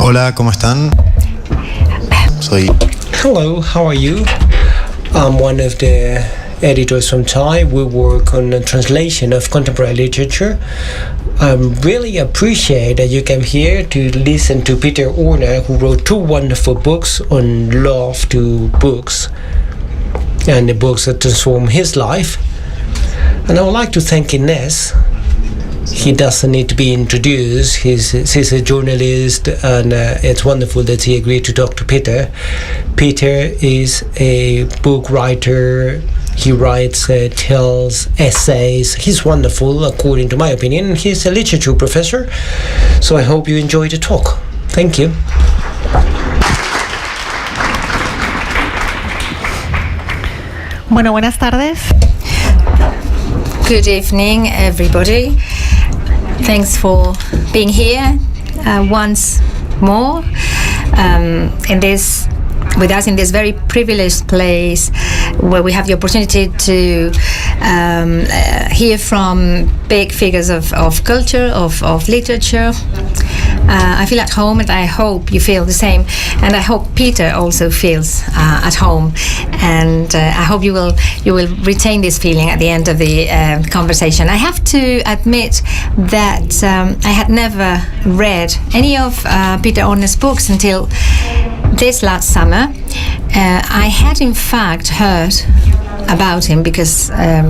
Hola, ¿cómo están? Soy... Hello, how are you? I'm one of the editors from Chai. We work on the translation of contemporary literature. I really appreciate that you came here to listen to Peter Orner, who wrote 2 wonderful books on love to books and the books that transform his life. And I would like to thank Inés. He doesn't need to be introduced. He's a journalist, and it's wonderful that he agreed to talk to Peter. Peter is a book writer. He writes, tells essays. He's wonderful, according to my opinion. He's a literature professor, so I hope you enjoy the talk. Thank you. Bueno, buenas tardes. Good evening, everybody. Thanks for being here once more with us in this very privileged place where we have the opportunity to hear from big figures of culture, of literature. I feel at home, and I hope you feel the same. And I hope Peter also feels at home. And I hope you will retain this feeling at the end of the conversation. I have to admit that I had never read any of Peter Orner's books until this last summer. I had in fact heard about him because a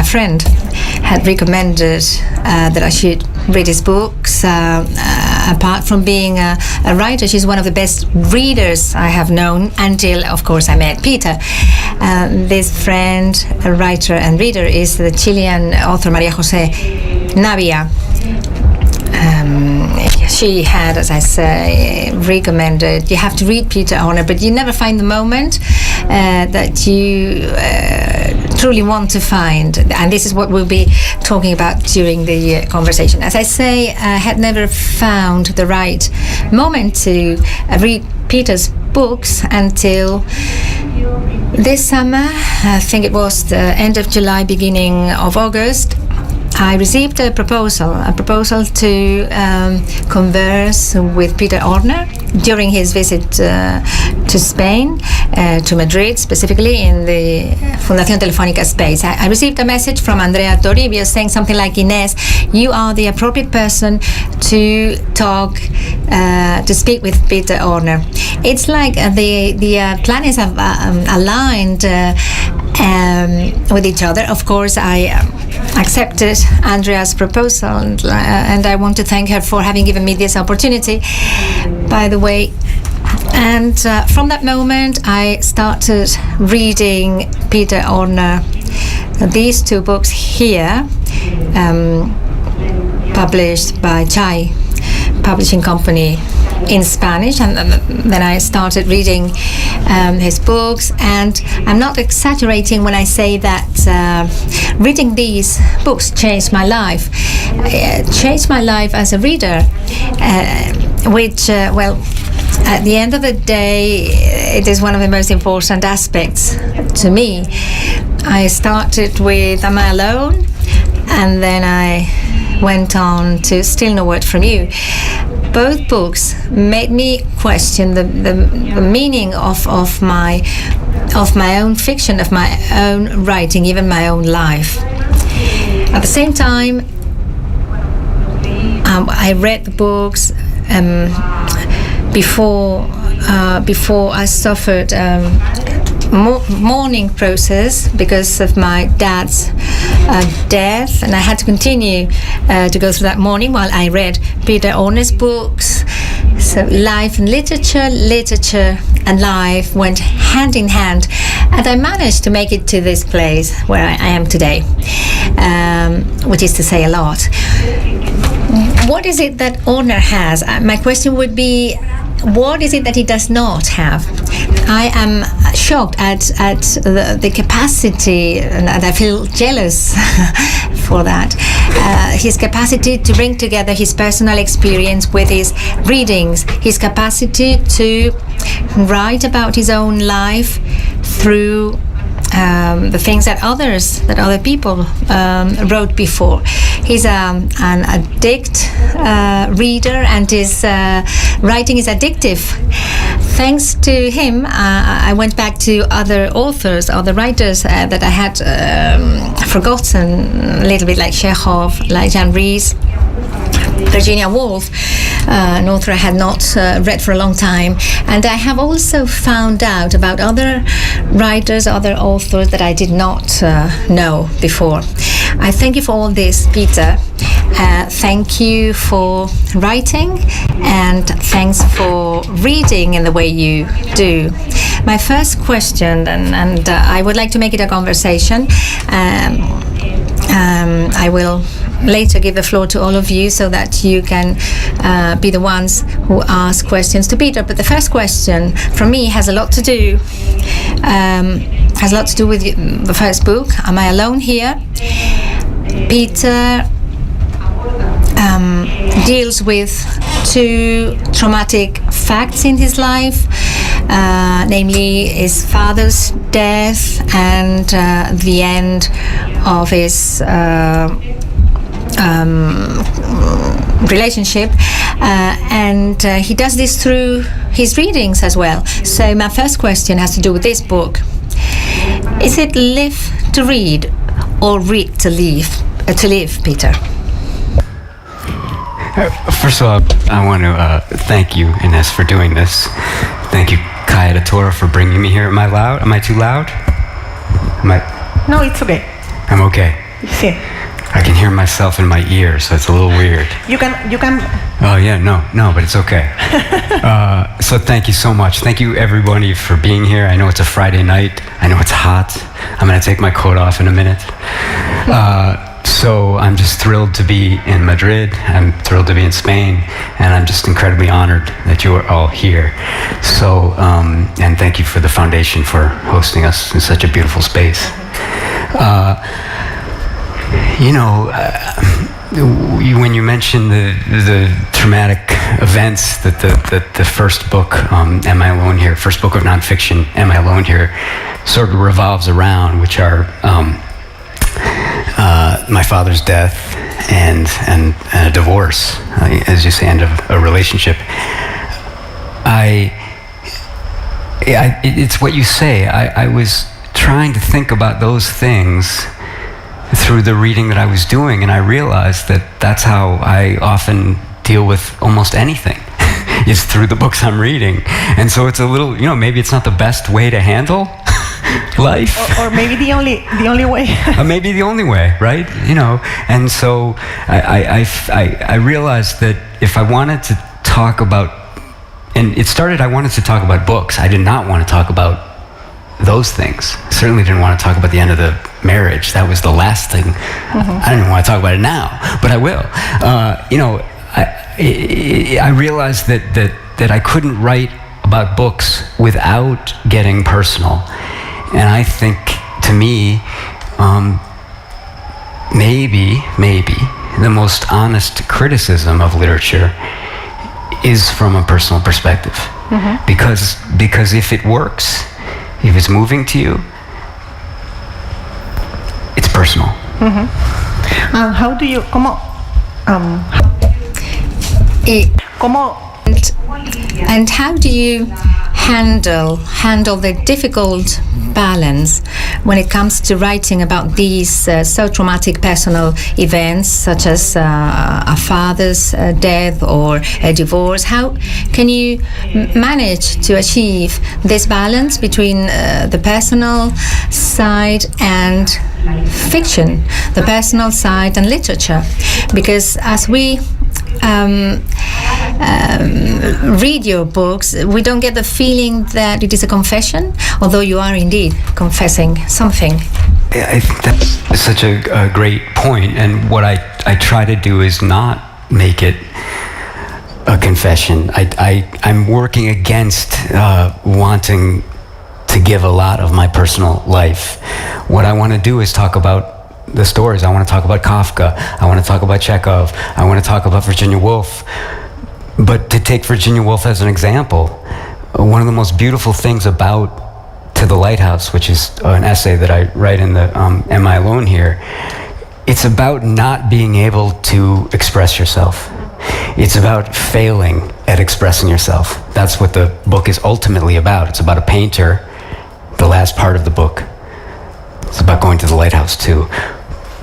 friend had recommended that I should read his books. Apart from being a writer, she's one of the best readers I have known until, of course, I met Peter. This friend, a writer and reader, is the Chilean author Maria José Navia. She had, as I say, recommended you have to read Peter Orner, but you never find the moment that you truly want to find. And this is what we'll be talking about during the conversation. As I say, I had never found the right moment to read Peter's books until this summer. I think it was the end of July, beginning of August. I received a proposal to converse with Peter Orner during his visit to Spain, to Madrid specifically, in the Fundación Telefónica space. I received a message from Andrea Toribio saying something like, Inés, you are the appropriate person to talk, to speak with Peter Orner. It's like the planets have aligned with each other. Of course, I accepted Andrea's proposal, and I want to thank her for having given me this opportunity, by the way. And from that moment, I started reading Peter Orner. These 2 books here, published by Chai Publishing Company in Spanish, and then I started reading his books. And I'm not exaggerating when I say that reading these books changed my life. Changed my life as a reader, which, at the end of the day, it is one of the most important aspects to me. I started with Am I Alone? And then I went on to Still No Word From You. Both books made me question the meaning of my own fiction, of my own writing, even my own life. At the same time, I read the books before I suffered mourning process because of my dad's death, and I had to continue to go through that mourning while I read Peter Orner's books. So life and literature and life went hand in hand, and I managed to make it to this place where I am today, which is to say a lot. What is it that Orner has? My question would be, what is it that he does not have? I am shocked at the capacity, and I feel jealous for that. His capacity to bring together his personal experience with his readings, his capacity to write about his own life through the things that other people wrote before. He's an addict reader, and his writing is addictive. Thanks to him, I went back to other authors, other writers that I had forgotten, a little bit like Chekhov, like Jan Ries, Virginia Woolf, an author I had not read for a long time. And I have also found out about other writers, other authors that I did not know before. I thank you for all this, Peter. Thank you for writing, and thanks for reading in the way you do. My first question, and I would like to make it a conversation. I will later give the floor to all of you so that you can be the ones who ask questions to Peter. But the first question from me has a lot to do with the first book, Am I Alone Here? Peter deals with two traumatic facts in his life, namely his father's death and the end of his relationship, and he does this through his readings as well. So my first question has to do with this book. Is it live to read or read to live, Peter? First of all, I want to thank you, Inés, for doing this. Thank you, Chai Editora, for bringing me here. Am I loud? Am I too loud? No, it's okay. I'm okay. Sí. I can hear myself in my ear, so it's a little weird. You can. Oh yeah, no, but it's okay. So thank you so much. Thank you everybody for being here. I know it's a Friday night. I know it's hot. I'm gonna take my coat off in a minute. So I'm just thrilled to be in Madrid. I'm thrilled to be in Spain, and I'm just incredibly honored that you are all here. So, and thank you for the foundation for hosting us in such a beautiful space. When you mentioned the traumatic events that the first book, Am I Alone Here, first book of nonfiction, Am I Alone Here, sort of revolves around, which are my father's death and a divorce, as you say, end of a relationship. It's what you say. I was trying to think about those things through the reading that I was doing, and I realized that that's how I often deal with almost anything. Is through the books I'm reading. And so it's a little, maybe it's not the best way to handle life. Or maybe the only way. Maybe the only way, right? And so I realized that if I wanted to talk about, and it started, I wanted to talk about books. I did not want to talk about those things. I certainly didn't want to talk about the end of the marriage. That was the last thing. Mm-hmm. I didn't want to talk about it now, but I will. I realized that I couldn't write about books without getting personal. And I think, to me, maybe the most honest criticism of literature is from a personal perspective. Mm-hmm. Because if it works, if it's moving to you, it's personal. Mm-hmm. How do you and how do you handle the difficult balance when it comes to writing about these so traumatic personal events, such as a father's death or a divorce? How can you manage to achieve this balance between the personal side and fiction, the personal side and literature? Because as we read your books, we don't get the feeling that it is a confession, although you are indeed confessing something. I think that's such a great point, and what I try to do is not make it a confession. I'm working against wanting to give a lot of my personal life. What I want to do is talk about the stories. I want to talk about Kafka. I want to talk about Chekhov. I want to talk about Virginia Woolf. But to take Virginia Woolf as an example, one of the most beautiful things about to the Lighthouse, which is an essay that I write in the Am I Alone Here, it's about not being able to express yourself. It's about failing at expressing yourself. That's what the book is ultimately about. It's about a painter, the last part of the book. It's about going to the lighthouse too.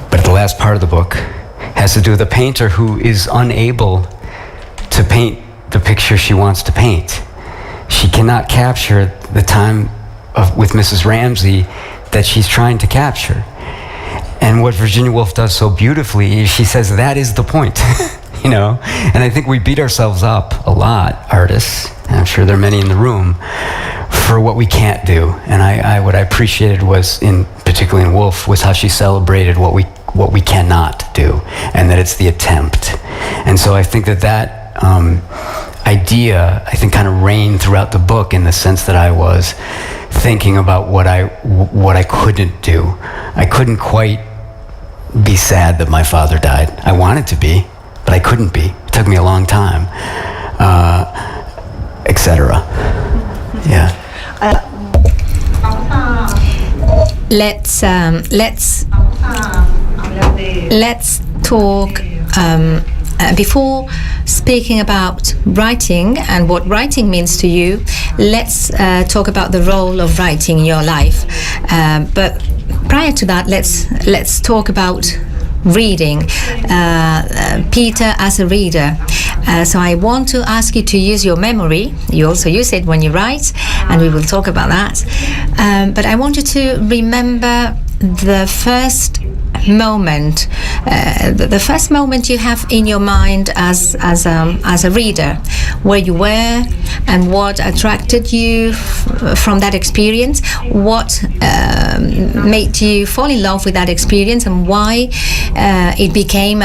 But the last part of the book has to do with a painter who is unable to paint the picture she wants to paint. She cannot capture the time with Mrs. Ramsey that she's trying to capture. And what Virginia Woolf does so beautifully is she says that is the point, you know? And I think we beat ourselves up a lot, artists, and I'm sure there are many in the room, for what we can't do. And what I appreciated was, particularly in Woolf, was how she celebrated what we cannot do, and that it's the attempt. And so I think that idea, I think, kind of reigned throughout the book, in the sense that I was thinking about what I couldn't do. I couldn't quite be sad that my father died. I wanted to be, but I couldn't be. It took me a long time, etc. Yeah. Let's talk. Before speaking about writing and what writing means to you, let's talk about the role of writing in your life. But prior to that, let's talk about reading. Peter as a reader. So I want to ask you to use your memory. You also use it when you write, and we will talk about that. But I want you to remember the first moment, the first moment you have in your mind as a reader, where you were and what attracted you from that experience, what made you fall in love with that experience, and why it became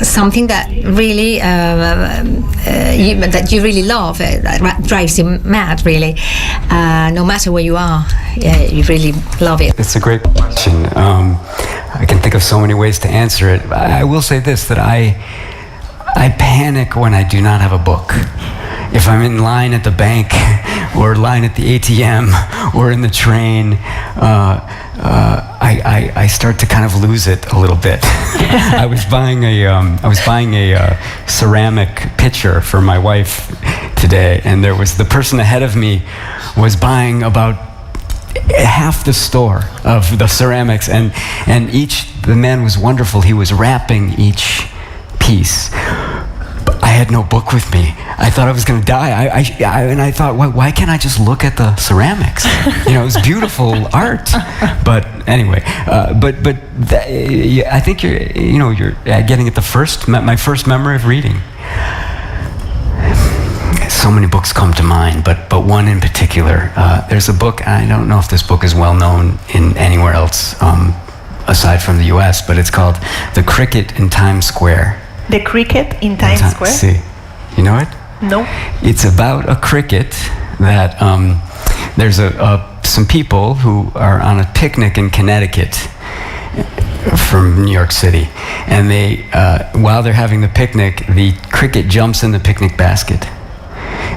something that really that you really love, that drives you mad, really. No matter where you are, you really love it. It's a great question. I can think of so many ways to answer it. I will say this, that I panic when I do not have a book. If I'm in line at the bank, or line at the ATM, or in the train, I start to kind of lose it a little bit. I was buying a ceramic pitcher for my wife today, and there was the person ahead of me was buying about half the store of the ceramics, and the man was wonderful. He was wrapping each piece. But I had no book with me. I thought I was going to die. And I thought, why can't I just look at the ceramics? You know, it was beautiful art. But anyway, I think you're getting at my first memory of reading. So many books come to mind, but one in particular. There's a book, and I don't know if this book is well known in anywhere else aside from the U.S., but it's called The Cricket in Times Square. The Cricket in Times Square? See, you know it? No. It's about a cricket that there's some people who are on a picnic in Connecticut from New York City, and they while they're having the picnic, the cricket jumps in the picnic basket.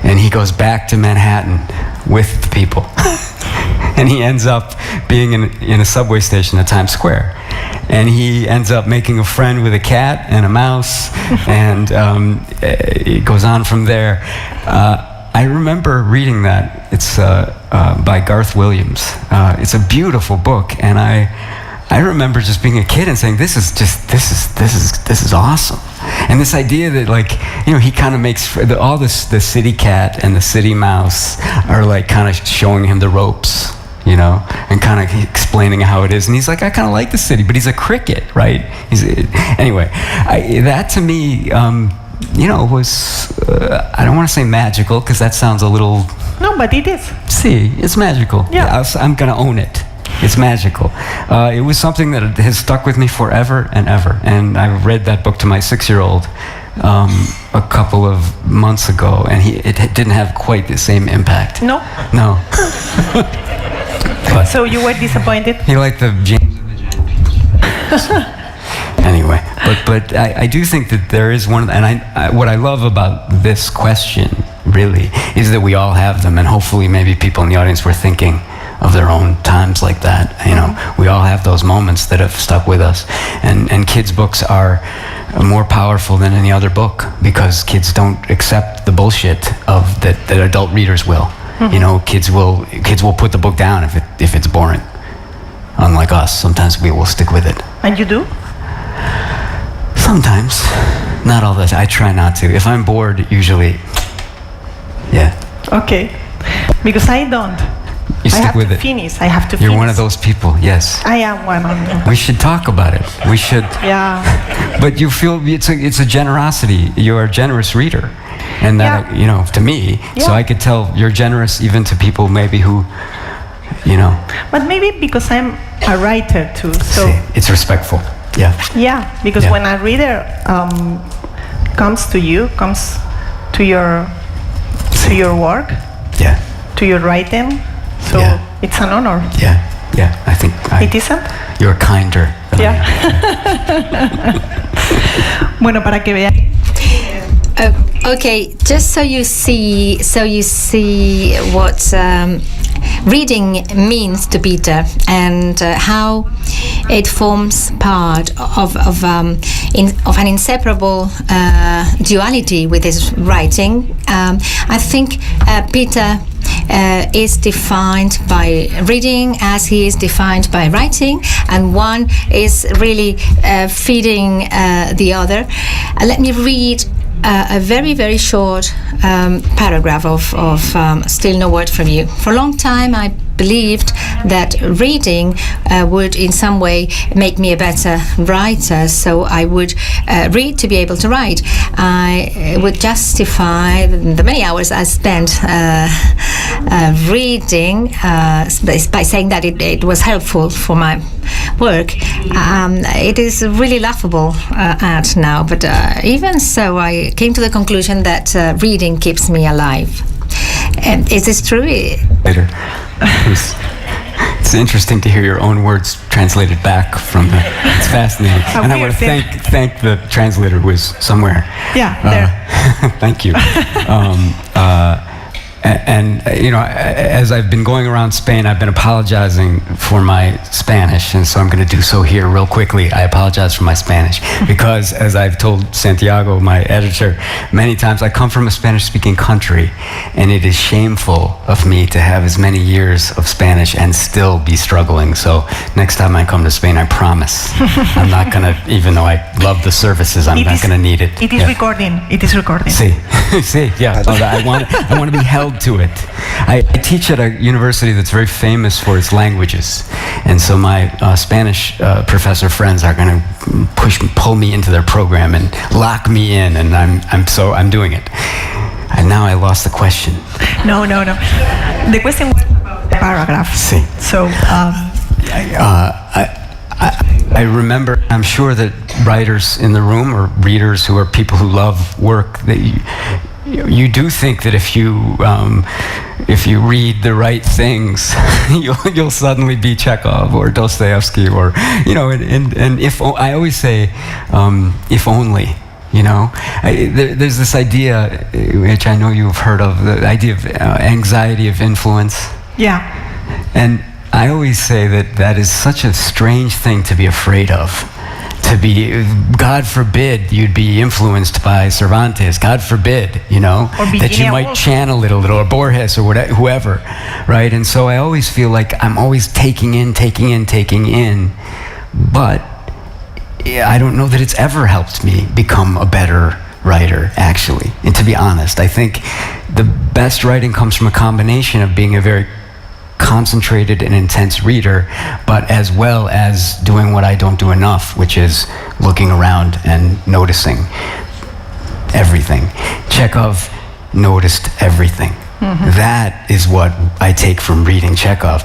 And he goes back to Manhattan with the people. And he ends up being in a subway station at Times Square. And he ends up making a friend with a cat and a mouse. And it goes on from there. I remember reading that. It's by Garth Williams. It's a beautiful book. And I remember just being a kid and saying, this is awesome. And this idea that, like, he kind of makes the city cat and the city mouse are like kind of showing him the ropes, and kind of explaining how it is. And he's like, I kind of like the city, but he's a cricket, right? Anyway, that to me, was, I don't want to say magical, because that sounds a little... No, but it is. See, it's magical. Yeah. I'm going to own it. It's magical. It was something that has stuck with me forever and ever. And I read that book to my 6-year-old a couple of months ago, and it didn't have quite the same impact. No? No. So you were disappointed? He liked the James and the Giant. Anyway, but I do think that there is one, and what I love about this question really, is that we all have them, and hopefully maybe people in the audience were thinking of their own times like that. You know, we all have those moments that have stuck with us, and kids' books are more powerful than any other book because kids don't accept the bullshit of that adult readers will. You know, kids will put the book down if it's boring. Unlike us, sometimes we will stick with it. And you do? Sometimes, not all the time. I try not to. If I'm bored, usually, yeah. Okay, because I don't. You stick with it. I have to finish. You're one of those people, yes. I am one of them. We should talk about it. We should. Yeah. But you feel it's a generosity. You're a generous reader, and that you know, to me. Yeah. So I could tell you're generous even to people maybe who, you know. But maybe because I'm a writer too, so. See, it's respectful. Yeah. Yeah, because when a reader comes to your work, to your writing, so it's an honor. Yeah. I think It isn't? You're kinder. Yeah. Bueno, para que vean. Okay, just so you see what reading means to Peter and how it forms part of an inseparable duality with his writing. I think Peter is defined by reading as he is defined by writing, and one is really feeding the other. Let me read a very, very short paragraph of Still No Word From You. For a long time I believed that reading would in some way make me a better writer, so I would read to be able to write. I would justify the many hours I spent reading by saying that it was helpful for my work. It is really laughable at now, but even so I came to the conclusion that reading keeps me alive. Is this true? Later. It's interesting to hear your own words translated back from the. It's fascinating, and I want to thank the translator who was somewhere. Yeah, there. Thank you. And you know, as I've been going around Spain, I've been apologizing for my Spanish, and so I'm going to do so here real quickly. I apologize for my Spanish because, as I've told Santiago, my editor, many times, I come from a Spanish-speaking country, and it is shameful of me to have as many years of Spanish and still be struggling. So next time I come to Spain, I promise I'm not going to, even though I love the services, I'm not going to need it. It is recording. It is recording. See, yeah. I want to be held to it. I teach at a university that's very famous for its languages, and so my Spanish professor friends are going to pull me into their program and lock me in, and I'm doing it. And now I lost the question. No. The question was about the paragraph. See. So. I remember, I'm sure that writers in the room or readers who are people who love work, that you do think that if you read the right things, you'll suddenly be Chekhov or Dostoevsky, or you know, and if I always say, if only. You know, there's this idea, which I know you've heard of, the idea of anxiety of influence. Yeah. And I always say that is such a strange thing to be afraid of. To be, God forbid, you'd be influenced by Cervantes. God forbid, you know, that you might channel it a little, or Borges, or whatever, whoever, right? And so I always feel like I'm always taking in, but I don't know that it's ever helped me become a better writer, actually. And to be honest, I think the best writing comes from a combination of being a very concentrated and intense reader, but as well as doing what I don't do enough, which is looking around and noticing everything. Chekhov noticed everything. Mm-hmm. That is what I take from reading Chekhov,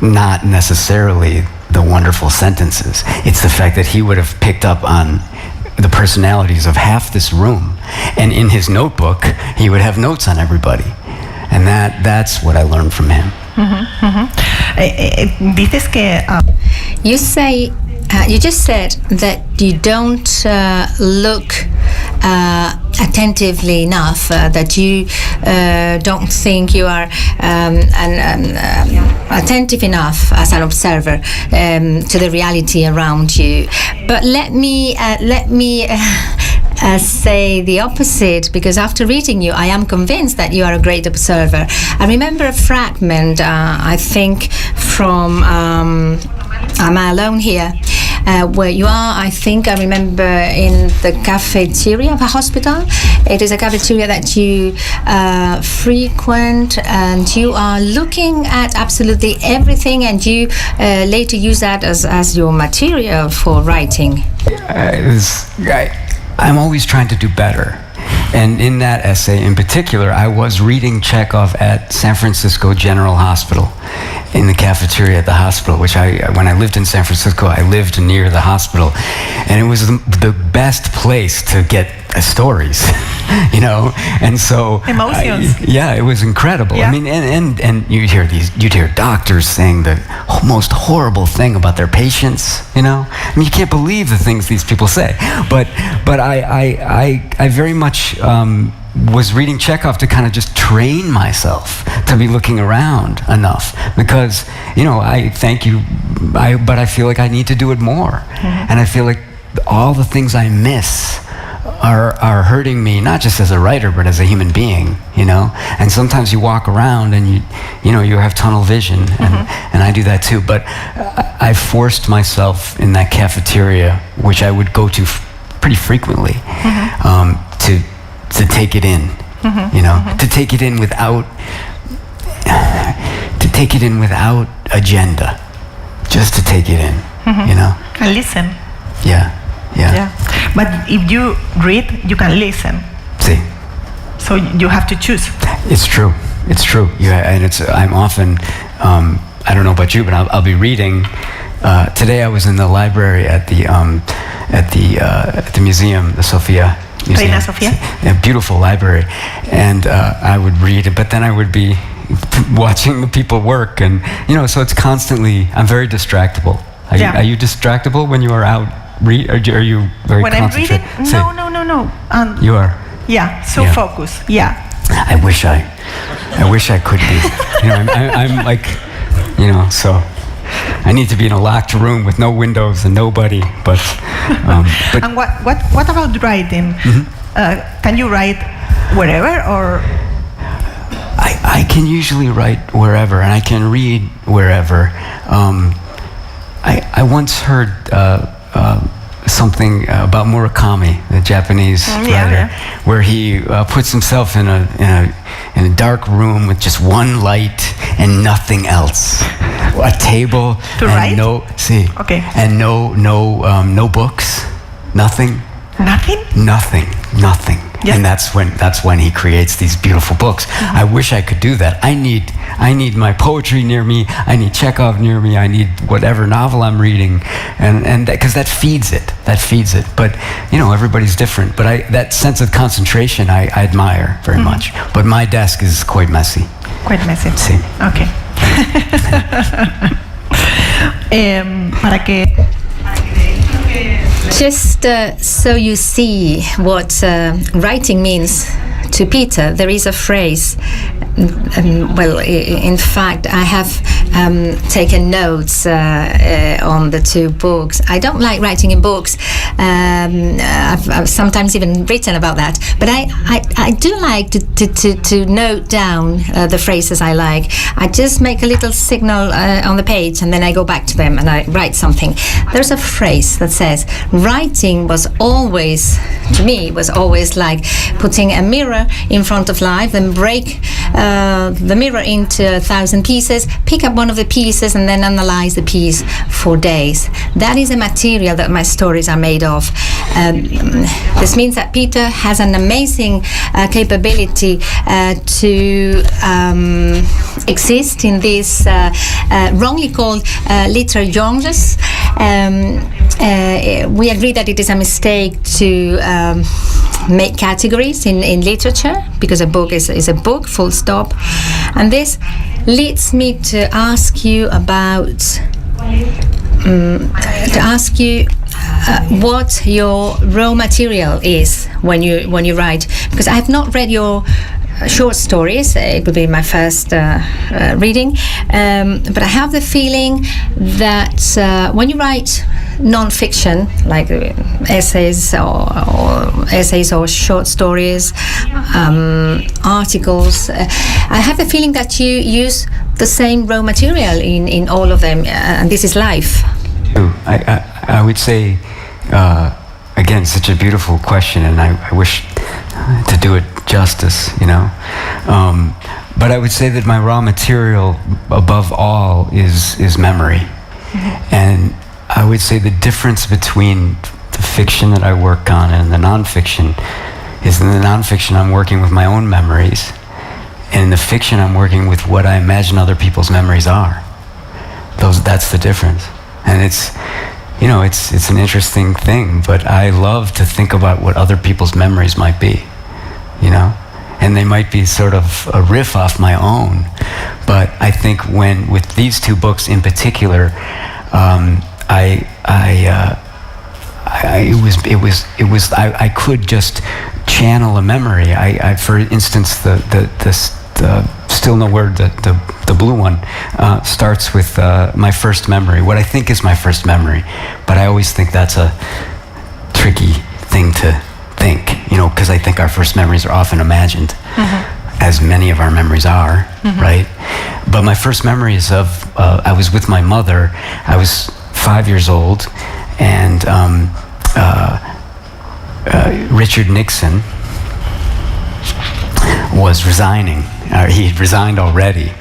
not necessarily the wonderful sentences. It's the fact that he would have picked up on the personalities of half this room, and in his notebook he would have notes on everybody, and that's what I learned from him. Dices que you just said that you don't look attentively enough that you don't think you are attentive enough as an observer to the reality around you. But let me say the opposite, because after reading you, I am convinced that you are a great observer. I remember a fragment, I think, from Am I Alone Here? Where you are, I think I remember in the cafeteria of a hospital. It is a cafeteria that you frequent, and you are looking at absolutely everything, and you later use that as your material for writing. I'm always trying to do better. And in that essay in particular, I was reading Chekhov at San Francisco General Hospital, in the cafeteria at the hospital, which when I lived in San Francisco, I lived near the hospital. And it was the best place to get stories, you know? And so... Emotions. It was incredible. Yeah. I mean, and you'd hear doctors saying the most horrible thing about their patients, you know? I mean, you can't believe the things these people say. But I very much was reading Chekhov to kind of just train myself to be looking around enough, because, you know, I thank you, but I feel like I need to do it more. Mm-hmm. And I feel like all the things I miss are hurting me, not just as a writer, but as a human being, you know? And sometimes you walk around and you know, you have tunnel vision, and I do that too. But I forced myself in that cafeteria, which I would go to pretty frequently, to take it in, you know, to take it in without agenda, just to take it in, you know? And listen. Yeah. But if you read, you can listen. See. So you have to choose. It's true. Yeah, and I'm often, I don't know about you, but I'll be reading. Today I was in the library at the museum, the Sofia Museum. Reina Sofia. A beautiful library, and I would read it, but then I would be watching the people work, and you know, so it's constantly. I'm very distractible. Are you distractible when you are out? Are you very when concentrated? I'm reading? No. You are. Yeah. So focus. Yeah. I wish I could be. You know, I'm like, you know, so. I need to be in a locked room with no windows and nobody. But and what about writing? Can you write wherever, or? I can usually write wherever, and I can read wherever. I once heard something about Murakami, the Japanese writer, where he puts himself in a dark room with just one light and nothing else. A table to and write? And no books, nothing. Yeah. And that's when he creates these beautiful books. I wish I could do that. I need my poetry near me. I need Chekhov near me. I need whatever novel I'm reading, and because that feeds it. But you know, everybody's different. But that sense of concentration I admire very much. But my desk is quite messy. Sí. Okay. Para que. Just so you see what writing means to Peter, there is a phrase. In fact, I have taken notes on the two books. I don't like writing in books. I've sometimes even written about that. But I do like to note down the phrases I like. I just make a little signal on the page, and then I go back to them and I write something. There's a phrase that says, writing was always like putting a mirror in front of life, then break the mirror into 1,000 pieces, pick up one of the pieces, and then analyze the piece for days. That is the material that my stories are made of. This means that Peter has an amazing capability to exist in this wrongly called literary genres. We agree that it is a mistake to make categories in literature, because a book is a book, full stop. And this leads me to ask you about what your raw material is when you write, because I have not read your short stories. It would be my first reading, but I have the feeling that when you write non-fiction, like essays or short stories, articles, I have the feeling that you use the same raw material in all of them, and this is life. I would say, again, such a beautiful question, and I wish to do it justice, you know. But I would say that my raw material, above all, is memory. Mm-hmm. And I would say the difference between the fiction that I work on and the nonfiction is in the nonfiction I'm working with my own memories, and in the fiction I'm working with what I imagine other people's memories are. That's the difference. And it's, you know, it's an interesting thing, but I love to think about what other people's memories might be, you know? And they might be sort of a riff off my own. But I think with these two books in particular, I could just channel a memory. For instance, the Still No Word, the blue one, starts with my first memory, what I think is my first memory, but I always think that's a tricky thing to think, you know, because I think our first memories are often imagined, mm-hmm. as many of our memories are, mm-hmm. right? But my first memory is of, I was with my mother, I was 5 years old, and Richard Nixon was resigning. He had resigned already,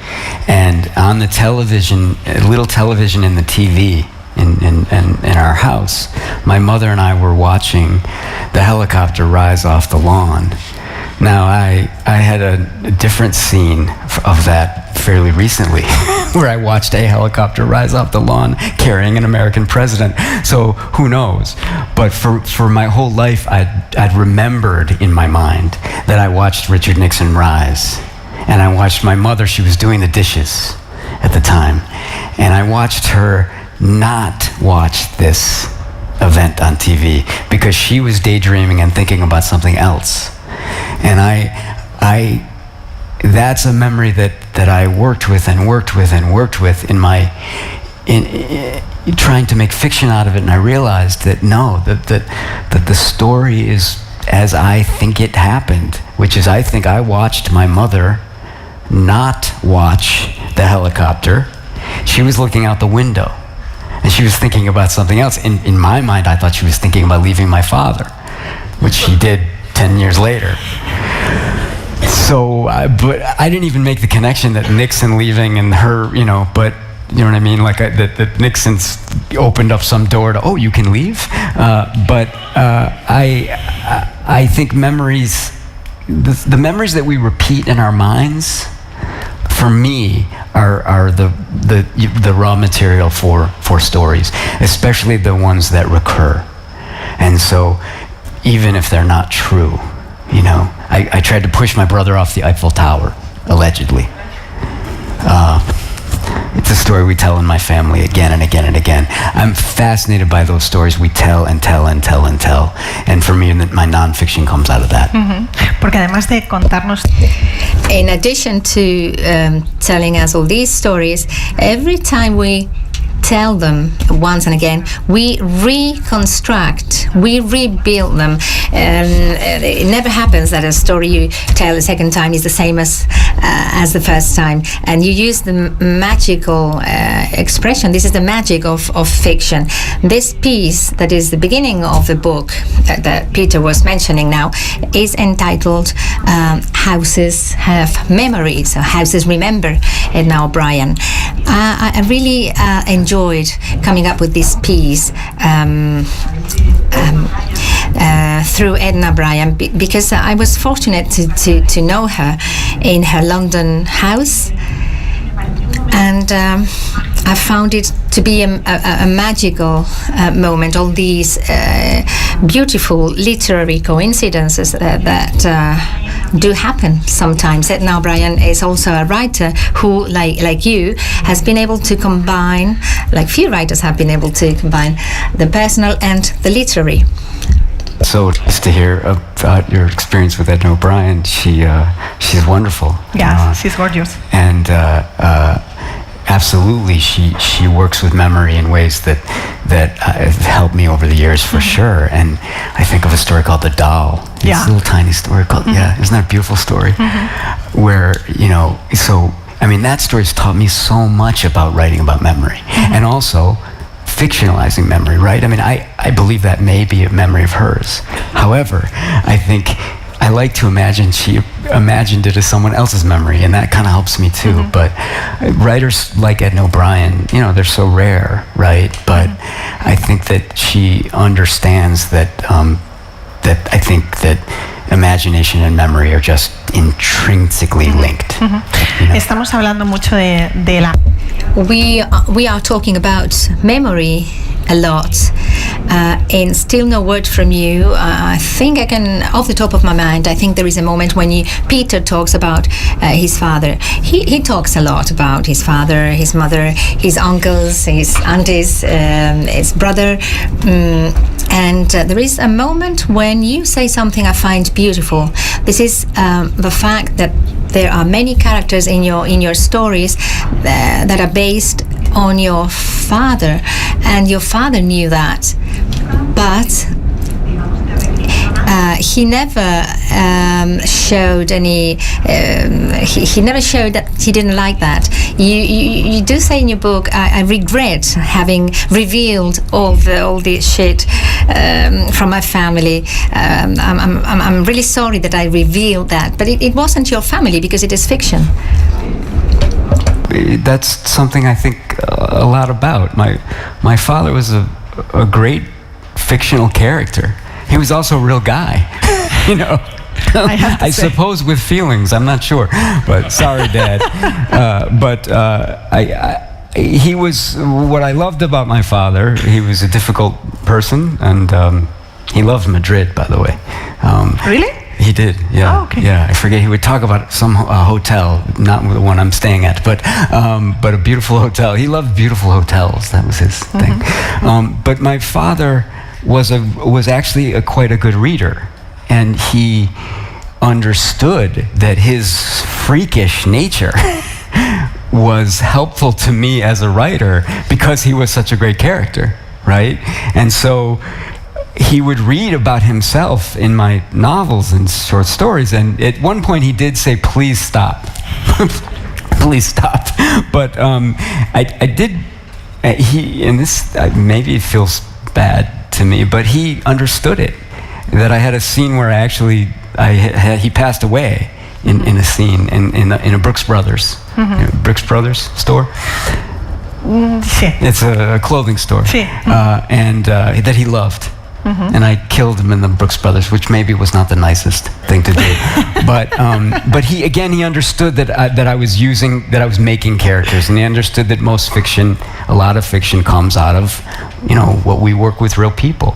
and on the television, little television in the TV in our house, my mother and I were watching the helicopter rise off the lawn. Now I had a different scene of that fairly recently, where I watched a helicopter rise off the lawn carrying an American president. So who knows? But for my whole life, I'd remembered in my mind that I watched Richard Nixon rise. And I watched my mother, she was doing the dishes at the time. And I watched her not watch this event on TV because she was daydreaming and thinking about something else. And that's a memory that I worked with in trying to make fiction out of it. And I realized that no, that the story is as I think it happened, which is I think I watched my mother not watch the helicopter. She was looking out the window and she was thinking about something else. In my mind, I thought she was thinking about leaving my father, which she did 10 years later. So, but I didn't even make the connection that Nixon leaving and her, you know, but you know what I mean? Like that Nixon's opened up some door to, oh, you can leave? But I think memories, the memories that we repeat in our minds, for me, are the raw material for stories, especially the ones that recur. And so, even if they're not true, you know, I tried to push my brother off the Eiffel Tower, allegedly. It's a story we tell in my family again and again and again. I'm fascinated by those stories we tell and tell and tell and tell. And for me, my nonfiction comes out of that. Mm-hmm. Porque además de contarnos... In addition to telling us all these stories, every time we tell them once and again, we reconstruct, we rebuild them, and it never happens that a story you tell a second time is the same as the first time. And you use the magical expression. This is the magic of fiction. This piece that is the beginning of the book that Peter was mentioning now is entitled Houses Have Memories, or Houses Remember, Edna O'Brien. I really enjoyed coming up with this piece through Edna O'Brien because I was fortunate to know her in her London house, and I found it to be a magical moment. All these beautiful literary coincidences that do happen sometimes. Edna O'Brien is also a writer who, like you, has been able to combine, like few writers have been able to combine, the personal and the literary. So just to hear about your experience with Edna O'Brien, she's wonderful. Yeah, she's gorgeous. And absolutely, she works with memory in ways that have helped me over the years for sure. And I think of a story called The Doll. Yeah. This little tiny story called, yeah, isn't that a beautiful story? Where, so, I mean, that story's taught me so much about writing about memory. And also fictionalizing memory, right? I mean, I believe that may be a memory of hers. However, I think I like to imagine she imagined it as someone else's memory, and that kind of helps me too. But writers like Edna O'Brien, they're so rare, right? But I think that she understands that I think that imagination and memory are just intrinsically linked. Estamos hablando mucho de la... We are talking about memory a lot. In Still No Word From You, I think I can, off the top of my mind, I think there is a moment when Peter talks about his father. He talks a lot about his father, his mother, his uncles, his aunties, his brother. And there is a moment when you say something I find beautiful. This is the fact that there are many characters in your stories that are based on your father, and your father knew that, but he never showed any. He never showed that he didn't like that. You do say in your book, I regret having revealed all the shit from my family. I'm really sorry that I revealed that, but it wasn't your family because it is fiction. That's something I think a lot about. My father was a great fictional character. He was also a real guy, I suppose with feelings. I'm not sure, but sorry, Dad. He was what I loved about my father. He was a difficult person, and he loved Madrid, by the way. Really? He did, yeah. Oh, okay. Yeah, I forget. He would talk about some hotel, not the one I'm staying at, but a beautiful hotel. He loved beautiful hotels. That was his thing. But my father was actually quite a good reader, and he understood that his freakish nature was helpful to me as a writer because he was such a great character, right? And so he would read about himself in my novels and short stories, and at one point he did say, "Please stop." Please stop. But I did, and this maybe it feels bad to me, but he understood it, that I had a scene where he passed away in a scene in a Brooks Brothers store. Sí. It's a clothing store. Sí. And that he loved. And I killed him in the Brooks Brothers, which maybe was not the nicest thing to do. But he understood that I was making characters, and he understood that a lot of fiction comes out of, what we work with real people.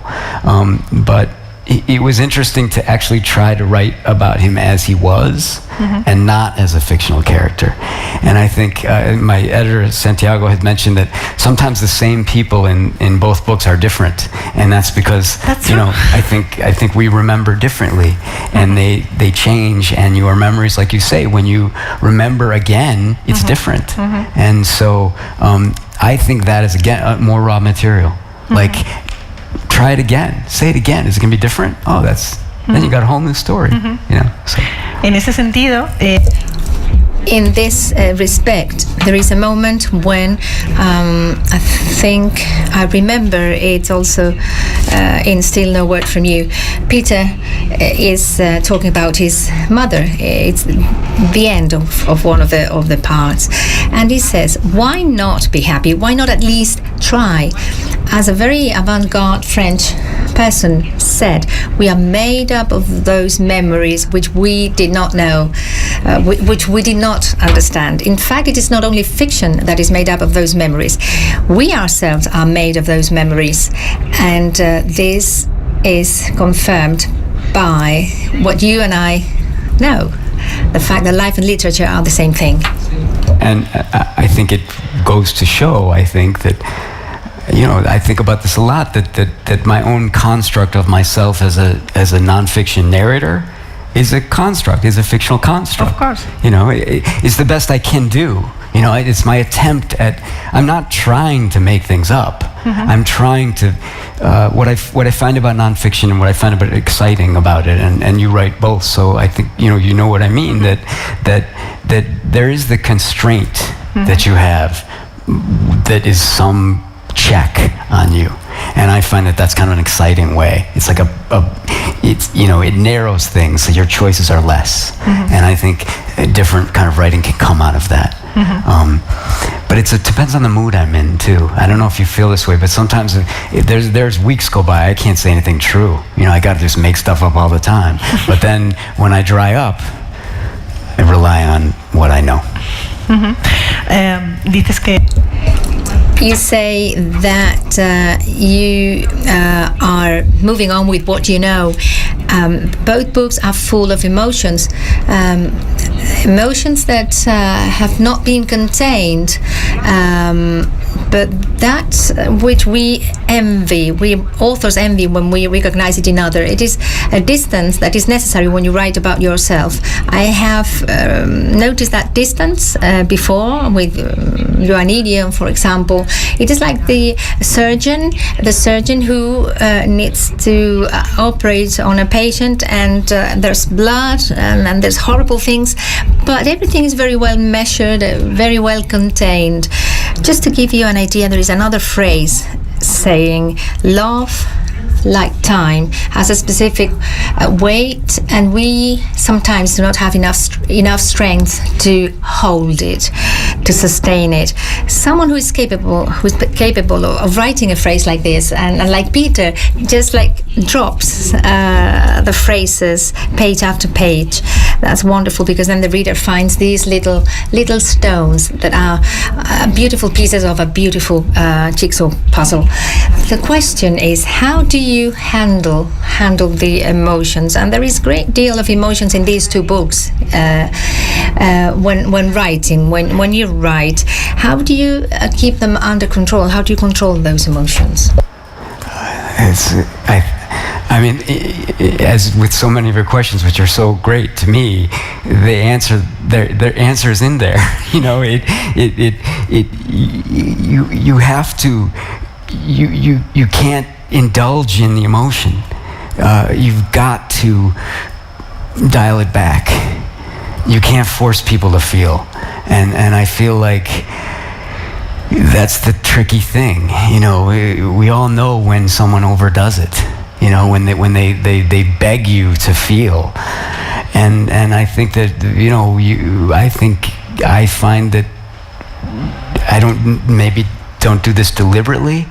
But it was interesting to actually try to write about him as he was, and not as a fictional character. And I think my editor Santiago had mentioned that sometimes the same people in both books are different, and that's because I think we remember differently, and they change, and your memories, like you say, when you remember again, it's different. And so I think that is again more raw material. Like, try it again, say it again. Is it going to be different? Oh, then you got a whole new story. So. En ese sentido, in this respect, there is a moment when I think I remember it also in Still No Word From You. Peter is talking about his mother. It's the end of one of the parts, and he says, "Why not be happy? Why not at least try?" As a very avant-garde French person said, we are made up of those memories which we did not know, which we did not understand. In fact, it is not only fiction that is made up of those memories. We ourselves are made of those memories, and this is confirmed by what you and I no. The fact that life and literature are the same thing. And I think it goes to show, I think that, I think about this a lot, that my own construct of myself as a nonfiction narrator is a construct, is a fictional construct. Of course. It's the best I can do. It's my attempt at, I'm not trying to make things up. I'm trying to, what I find about nonfiction and what I find about exciting about it, and you write both, so I think, you know what I mean, that there is the constraint that you have that is some check on you. And I find that that's kind of an exciting way. It's like it narrows things, so your choices are less. And I think a different kind of writing can come out of that. But it depends on the mood I'm in too. I don't know if you feel this way, but sometimes there's weeks go by, I can't say anything true. I got to just make stuff up all the time. But then when I dry up, I rely on what I know. Dices que You say that you are moving on with what you know. Both books are full of emotions. Emotions that have not been contained, but that which we envy, we authors envy when we recognize it in others. It is a distance that is necessary when you write about yourself. I have noticed that distance before with Johan Idiom, for example. It is like the surgeon who needs to operate on a patient, and there's blood and there's horrible things, but everything is very well measured, very well contained. Just to give you an idea, there is another phrase saying, love, like time, has a specific weight, and we sometimes do not have enough strength to hold it, to sustain it. Someone who's capable of writing a phrase like this, and like Peter, just like drops the phrases page after page. That's wonderful, because then the reader finds these little stones that are beautiful pieces of a beautiful jigsaw puzzle. The question is, how do you handle the emotions? And there is a great deal of emotions in these two books. When writing, when you write, how do you keep them under control? How do you control those emotions? I mean, as with so many of your questions, which are so great to me, their answer is in there. You have to. You can't indulge in the emotion. You've got to dial it back. You can't force people to feel, and I feel like that's the tricky thing. We all know when someone overdoes it. When they beg you to feel, and I think that I find that I don't do this deliberately,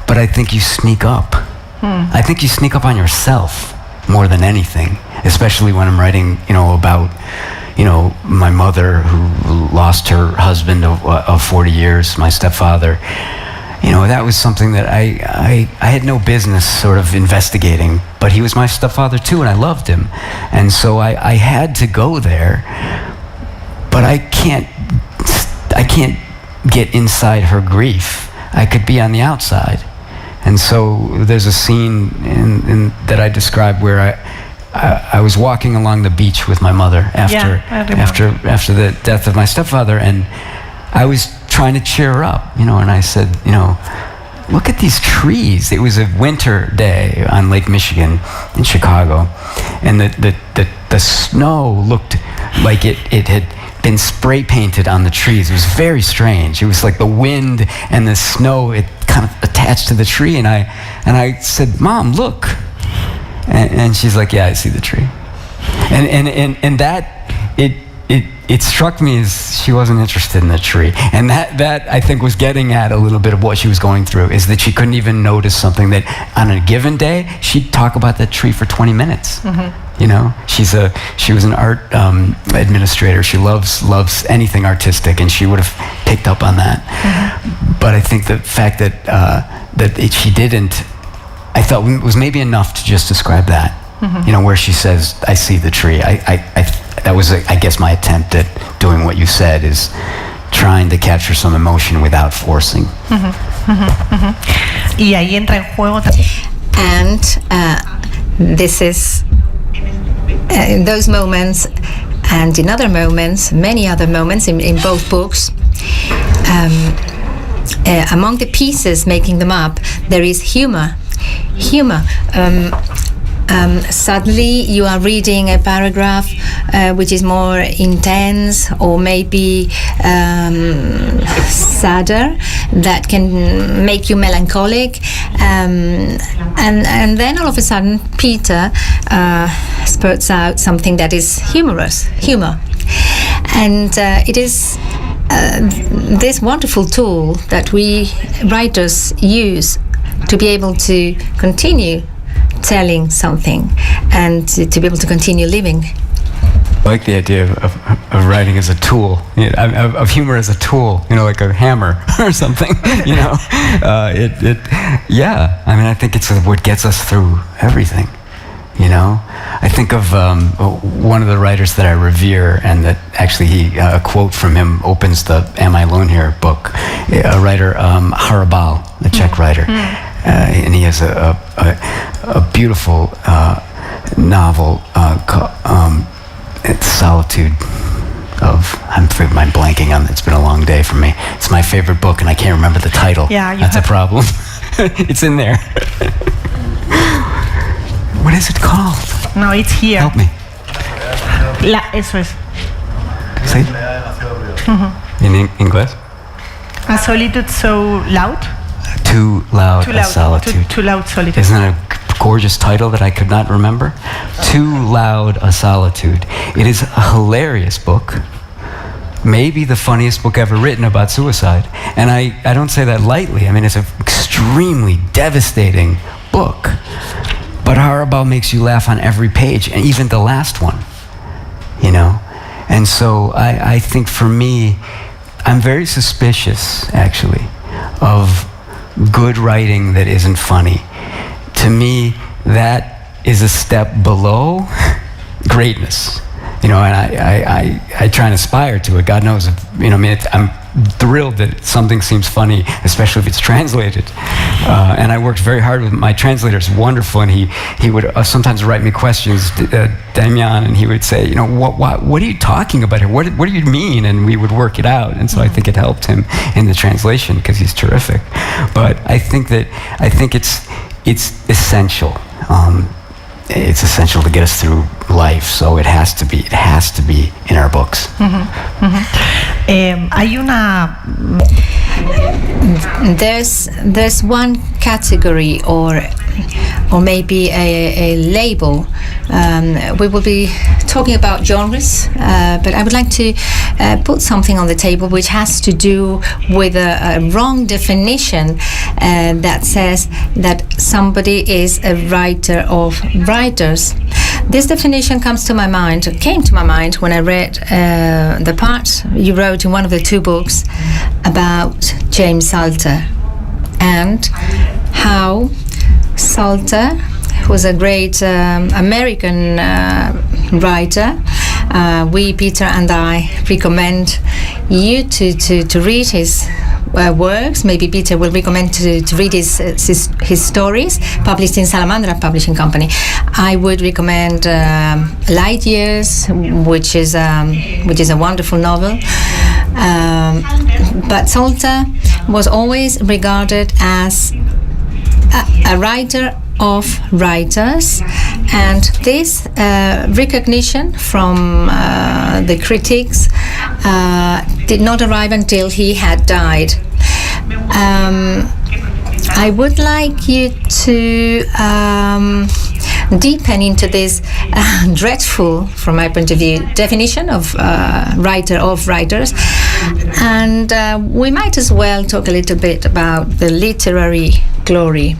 but I think you sneak up. I think you sneak up on yourself more than anything, especially when I'm writing, about, my mother who lost her husband of 40 years, my stepfather. That was something that I had no business sort of investigating, but he was my stepfather too, and I loved him. And so I had to go there, but I can't get inside her grief. I could be on the outside. And so there's a scene that I described where I was walking along the beach with my mother after the death of my stepfather, and I was trying to cheer her up, and I said, look at these trees. It was a winter day on Lake Michigan in Chicago, and the snow looked like it had been spray painted on the trees. It was very strange. It was like the wind and the snow, it kind of attached to the tree, and I said, Mom, look. And she's like, yeah, I see the tree. And that it struck me as she wasn't interested in the tree, and that I think was getting at a little bit of what she was going through, is that she couldn't even notice something that on a given day she'd talk about that tree for 20 minutes. She was an art administrator. She loves anything artistic, and she would have picked up on that. But I think the fact that she didn't, I thought it was maybe enough to just describe that. Where she says, I see the tree. that was, I guess, my attempt at doing what you said, is trying to capture some emotion without forcing. Y ahí entra en juego. And this is in those moments and in other moments, many other moments in both books, among the pieces making them up, there is humor. Suddenly you are reading a paragraph which is more intense or maybe sadder, that can make you melancholic, and then all of a sudden Peter spurts out something that is humor, and it is this wonderful tool that we writers use to be able to continue telling something and to be able to continue living. I like the idea of writing as a tool, of humor as a tool, like a hammer or something, yeah, I mean, I think it's what gets us through everything, I think of one of the writers that I revere, and that actually a quote from him opens the Am I Alone Here book, a writer, Harabal, a Czech writer, and he has a beautiful novel called It's Solitude of, I'm blanking on, it's been a long day for me. It's my favorite book and I can't remember the title. Yeah, that's a problem. It's in there. What is it called? No, it's here. Help me. Eso es. ¿Sí? In English? A solitude so loud. Too loud a solitude. Too loud solitude. Isn't that a gorgeous title that I could not remember? Too Loud a Solitude. It is a hilarious book. Maybe the funniest book ever written about suicide. And I don't say that lightly. I mean, it's an extremely devastating book. But Harabal makes you laugh on every page, and even the last one, And so I think for me, I'm very suspicious, actually, of good writing that isn't funny. To me, that is a step below greatness, and I try and aspire to it. God knows, I'm thrilled that something seems funny, especially if it's translated. And I worked very hard with my translator. It's wonderful, and he would sometimes write me questions, Damian, and he would say, what are you talking about here? What do you mean? And we would work it out. And so I think it helped him in the translation because he's terrific. But I think it's essential. It's essential to get us through life, so it has to be in our books. Hay una. There's one category or maybe a label. We will be talking about genres, but I would like to put something on the table which has to do with a wrong definition that says that somebody is a writer of writers. This definition came to my mind when I read the part you wrote in one of the two books about James Salter, and how Salter, who was a great American writer, we, Peter and I, recommend you to read his works. Maybe Peter will recommend to read his stories, published in Salamandra Publishing Company. I would recommend Light Years, which is a wonderful novel. But Salter was always regarded as a writer of writers, and this recognition from the critics did not arrive until he had died. I would like you to deepen into this dreadful, from my point of view, definition of writer of writers, and we might as well talk a little bit about the literary glory.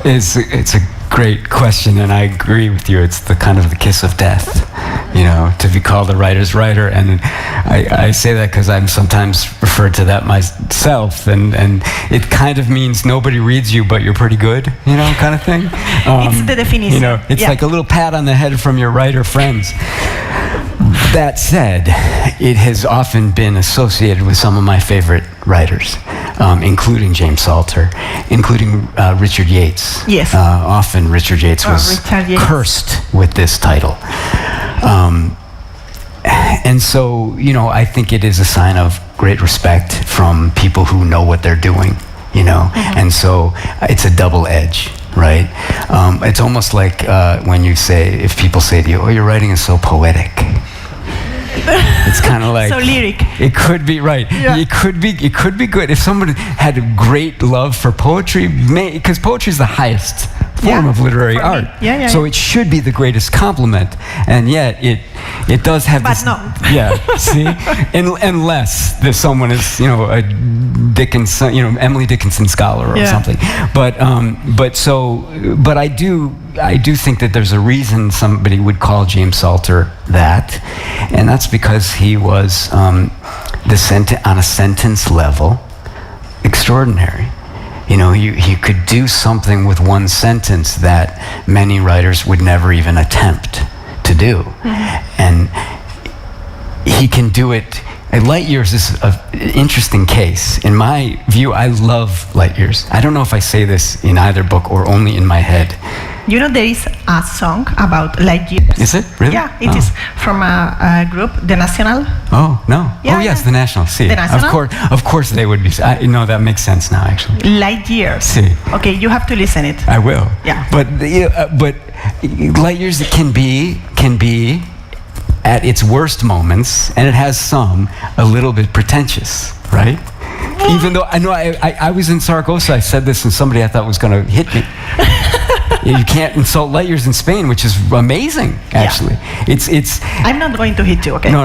It's a great question, and I agree with you. It's the kind of the kiss of death, to be called a writer's writer. And I say that because I'm sometimes referred to that myself, and it kind of means nobody reads you, but you're pretty good, kind of thing. It's the definition. It's like a little pat on the head from your writer friends. That said, it has often been associated with some of my favorite writers, including James Salter, including Richard Yates. Yes. Often Richard Yates was cursed with this title. And so, I think it is a sign of great respect from people who know what they're doing, And so it's a double edge, right? It's almost like when if people say to you, "Oh, your writing is so poetic." It's kind of like so lyric. It could be right. Yeah. It could be good if someone had a great love for poetry, because poetry is the highest form of literary art. So it should be the greatest compliment, and yet it does have. But this, no. Yeah. See, unless there's someone is a Dickinson, Emily Dickinson scholar or something. But I do think that there's a reason somebody would call James Salter that, and that's because he was on a sentence level extraordinary. He could do something with one sentence that many writers would never even attempt to do, and he can do it. Light Years is an interesting case. In my view, I love Light Years. I don't know if I say this in either book or only in my head. There is a song about Light Years. Is it? Really? Yeah, it is from a group, The National. Oh, no. Yeah, yes, The National. See, The National? Of course they would be. That makes sense now, actually. Light Years. See. Okay, you have to listen it. I will. Yeah. But Light Years can be at its worst moments, and it has some, a little bit pretentious, right? Even though I was in Zaragoza, I said this, and somebody I thought was going to hit me. You can't insult Light Years in Spain, which is amazing, actually. Yeah. It's. I'm not going to hit you, okay? No.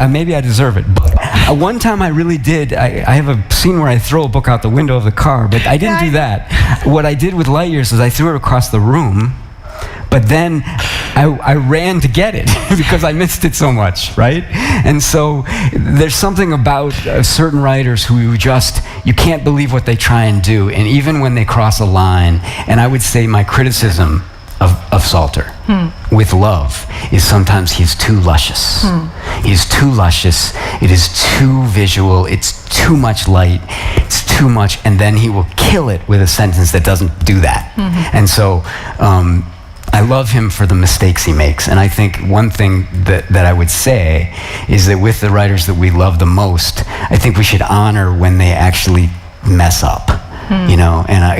Maybe I deserve it. But one time I really did. I have a scene where I throw a book out the window of the car, but I didn't do that. What I did with Light Years is I threw it across the room. But then I ran to get it because I missed it so much, right? And so there's something about certain writers who you can't believe what they try and do. And even when they cross a line, and I would say my criticism of Salter with love is sometimes he's too luscious. He's too luscious. It is too visual. It's too much light. It's too much. And then he will kill it with a sentence that doesn't do that. And so I love him for the mistakes he makes. And I think one thing that I would say is that with the writers that we love the most, I think we should honor when they actually mess up,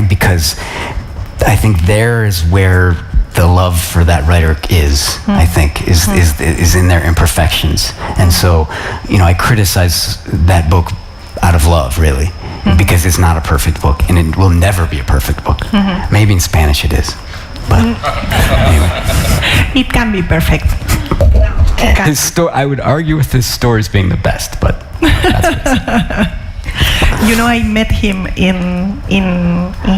because I think there is where the love for that writer is, I think, is in their imperfections. And so, I criticize that book out of love, really, because it's not a perfect book, and it will never be a perfect book. Maybe in Spanish it is. But anyway. It can be perfect. I would argue with his stories being the best, but that's what it's. I met him in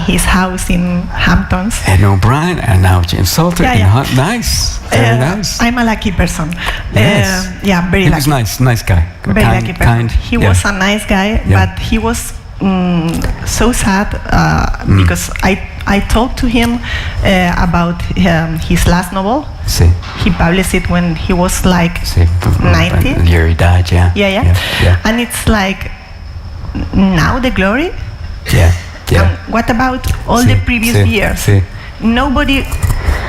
his house in Hamptons. And O'Brien, and now James Salter. Nice, very nice. I'm a lucky person. Yes. Very lucky. He was nice guy. Very lucky person. Kind. He was a nice guy, but he was so sad because I talked to him about his last novel. Sí. He published it when he was like 90. The year he died, Yeah. And it's like, now the glory? Yeah. And what about all the previous years? Sí. Nobody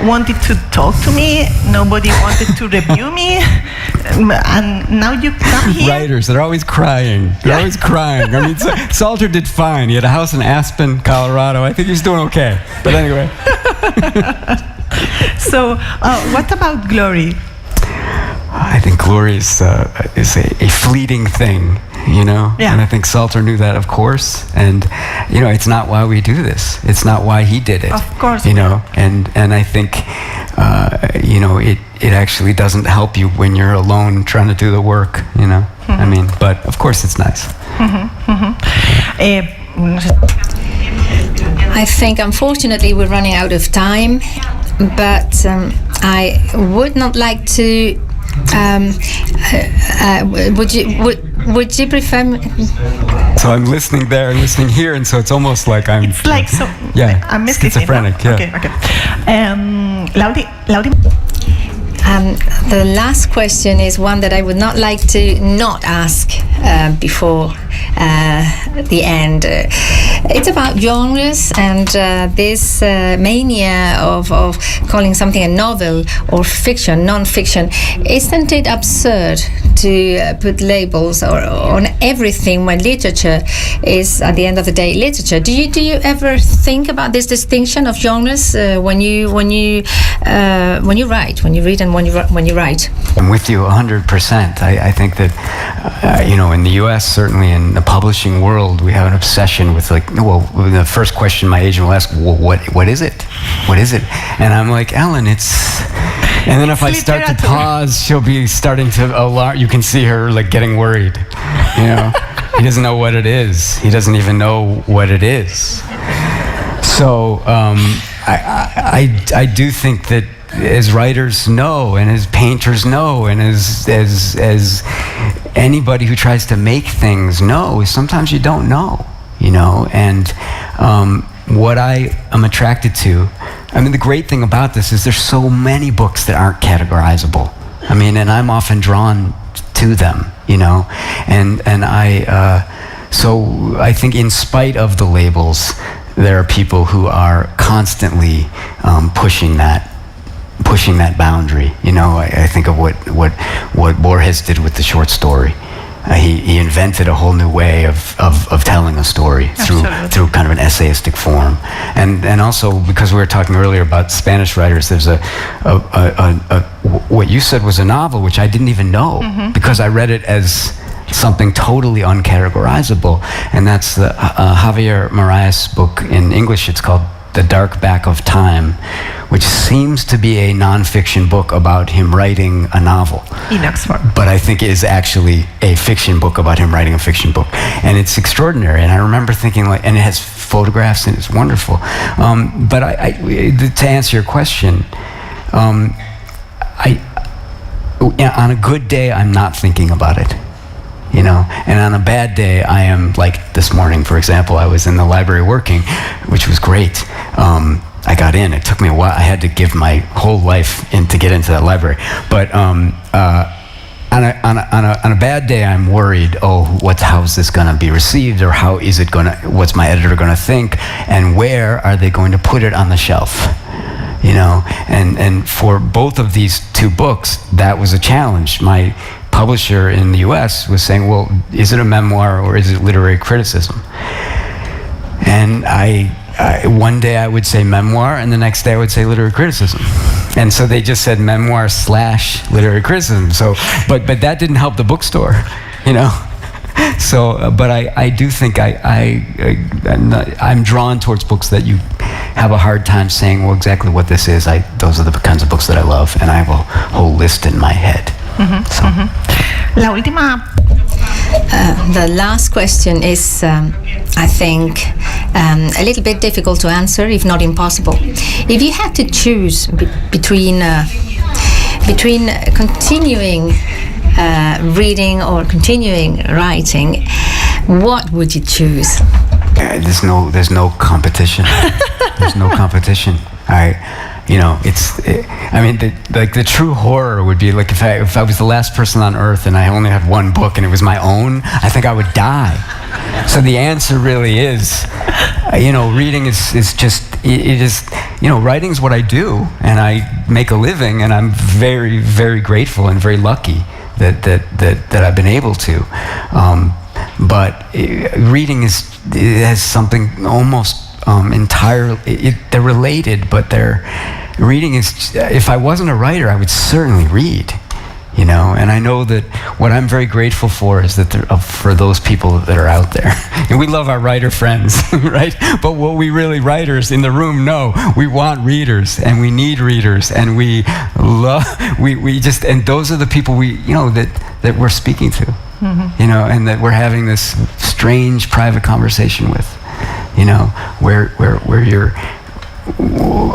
wanted to talk to me. Nobody wanted to review me. And now you come here. Writers, they're always crying. They're always crying. I mean, Salter did fine. He had a house in Aspen, Colorado. I think he's doing okay. But anyway. So, what about glory? I think glory is a fleeting thing, Yeah. And I think Salter knew that, of course. And, it's not why we do this. It's not why he did it. Of course. And I think, it actually doesn't help you when you're alone trying to do the work, I mean, but of course it's nice. I think, unfortunately, we're running out of time, but I would not like to. Would you prefer? So I'm listening there and listening here, and so it's almost like I'm. It's like so. Yeah. I'm schizophrenic. No? Yeah. Okay. Lauri. The last question is one that I would not like to not ask before the end. It's about genres and this mania of calling something a novel or fiction, non-fiction. Isn't it absurd to put labels on everything when literature is, at the end of the day, literature? Do you ever think about this distinction of genres when you write, when you read, and when you write? I'm with you 100%. I think that, in the U.S., certainly in the publishing world, we have an obsession with the first question my agent will ask, well, what is it? What is it? And I'm like, Ellen, it's... And then if I start to pause, she'll be starting to alarm. You can see her getting worried. He doesn't know what it is. He doesn't even know what it is. So I do think that as writers know, and as painters know, and as anybody who tries to make things know, is sometimes you don't know, And what I am attracted to, the great thing about this is there's so many books that aren't categorizable. And I'm often drawn to them, And so I think in spite of the labels, there are people who are constantly pushing that boundary. I think of what Borges did with the short story. He invented a whole new way of telling a story through kind of an essayistic form, and also because we were talking earlier about Spanish writers, there's a what you said was a novel, which I didn't even know because I read it as something totally uncategorizable, and that's the Javier Marais book. In English it's called The Dark Back of Time, which seems to be a non-fiction book about him writing a novel. In Oxford. But I think it is actually a fiction book about him writing a fiction book. And it's extraordinary. And I remember thinking, and it has photographs and it's wonderful. But to answer your question, on a good day, I'm not thinking about it. And on a bad day, I am, like this morning, for example, I was in the library working, which was great. I got in. It took me a while. I had to give my whole life to get into that library. But on a bad day, I'm worried. How is this going to be received, or what's my editor going to think, and where are they going to put it on the shelf? And for both of these two books, that was a challenge. My publisher in the U.S. was saying, well, is it a memoir or is it literary criticism? And one day I would say memoir, and the next day I would say literary criticism. And so they just said memoir / literary criticism. So, but that didn't help the bookstore, So, but I do think I'm drawn towards books that you have a hard time saying, well, exactly what this is. Those are the kinds of books that I love, and I have a whole list in my head. La última. The last question is, I think, a little bit difficult to answer, if not impossible. If you had to choose between continuing reading or continuing writing, what would you choose? There's no competition. There's no competition. The true horror would be if I was the last person on earth and I only had one book and it was my own, I think I would die. So the answer really is, reading is just, it is, writing is what I do, and I make a living, and I'm very, very grateful and very lucky that I've been able to. But reading has something almost entirely, they're related, but reading is, if I wasn't a writer, I would certainly read, and I know that what I'm very grateful for is that for those people that are out there, and we love our writer friends, right? But what we really writers in the room know, we want readers, and we need readers, and we just, and those are the people that we're speaking to, and that we're having this strange private conversation with. Where you're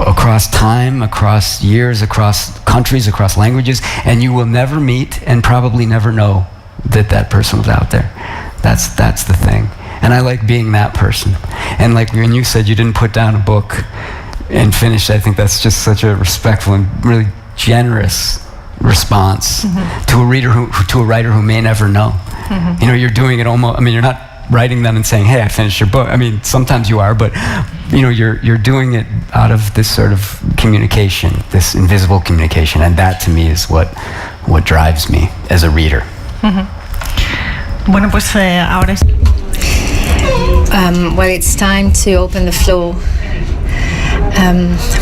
across time, across years, across countries, across languages, and you will never meet and probably never know that person was out there. That's the thing. And I like being that person. And like when you said you didn't put down a book and finish, I think that's just such a respectful and really generous response to a reader to a writer who may never know. You know, you're doing it almost. I mean, you're not writing them and saying, "Hey, I finished your book." I mean, sometimes you are, but you know, you're doing it out of this sort of communication, this invisible communication, and that to me is what drives me as a reader. Bueno, pues ahora es. Well, it's time to open the floor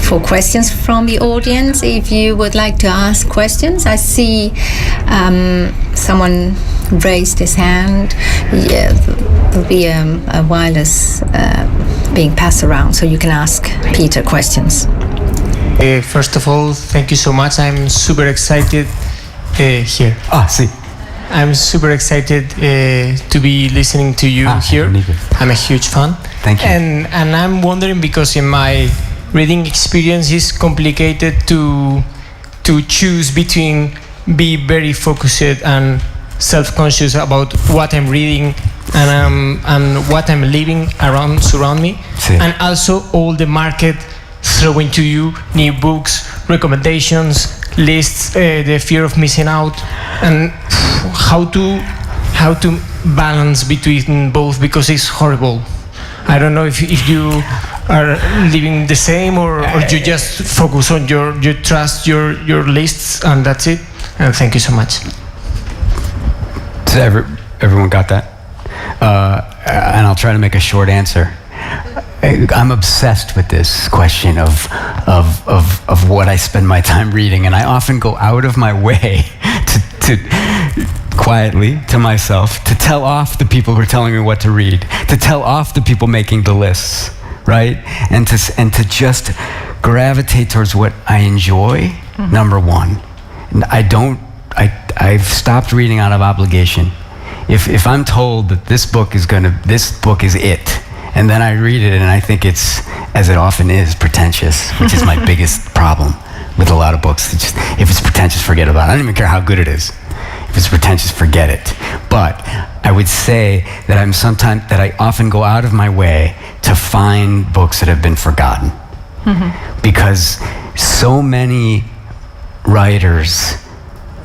for questions from the audience. If you would like to ask questions, I see someone raised his hand. Yeah, there'll be a wireless being passed around, so you can ask Peter questions. First of all, thank you so much. I'm super excited here. Ah, sí. I'm super excited to be listening to you here. I'm a huge fan. Thank you. And I'm wondering, because in my reading experience it's complicated to choose between be very focused and self-conscious about what I'm reading and what I'm living surround me. Sí. And also all the market throwing to you new books, recommendations, lists, the fear of missing out, and how to balance between both, because it's horrible. I don't know if you are living the same or you just focus on you trust your lists and that's it. And thank you so much. So everyone got that? And I'll try to make a short answer. I'm obsessed with this question of what I spend my time reading, and I often go out of my way to quietly to myself to tell off the people who are telling me what to read, to tell off the people making the lists, right? And to just gravitate towards what I enjoy. Number one, and I've stopped reading out of obligation. If I'm told that this book is it, and then I read it and I think it's, as it often is, pretentious, which is my biggest problem with a lot of books. If it's pretentious, forget about it. I don't even care how good it is. If it's pretentious, forget it. But I would say that I often go out of my way to find books that have been forgotten. Because so many writers